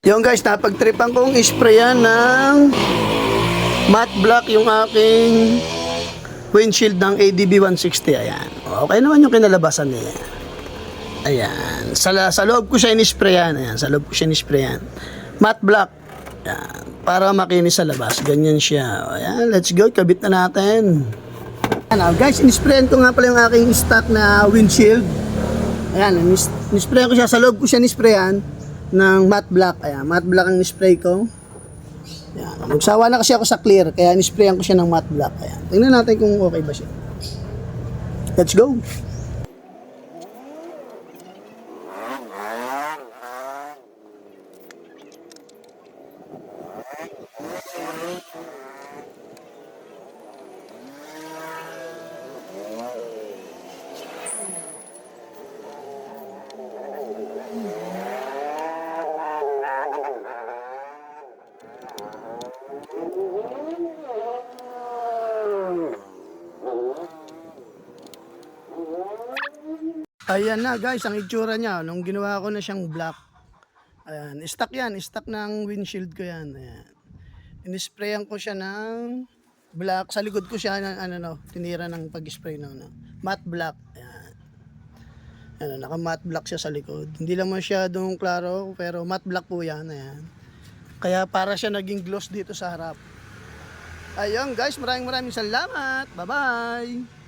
Yung guys, napagtripan kong isprayan ng matte black yung aking windshield ng ADB 160. Ayan. Okay naman yung kinalabasan niya. Ayan. Sa loob ko siya inisprayan. Ayan. Sa loob ko siya inisprayan. Matte black. Ayan. Para makinis sa labas. Ganyan siya. Ayan. Let's go. Kabit na natin. Ayan. Guys, inisprayan ko nga pala yung aking stock na windshield. Ayan. Inisprayan ko siya. Sa loob ko siya inisprayan ng matte black. Ayan. Matte black ang spray ko. Ayan. Nagsawa na kasi ako sa clear. Kaya inisprayan ko siya ng matte black. Ayan. Tingnan natin kung okay ba siya. Let's go. Ayan na guys, ang itsura niya nung ginawa ko na siyang black. Ayan, stock yan, stock ng windshield ko yan. Ayan. Inisprayan ko siya ng black. Sa likod ko siya ng tinira ng pag-spray ng matte black. Ayan. Ano, naka matte black siya sa likod. Hindi lang masyadong klaro, pero matte black po yan. Ayan. Kaya para siya naging gloss dito sa harap. Ayun guys, maraming salamat. Bye-bye.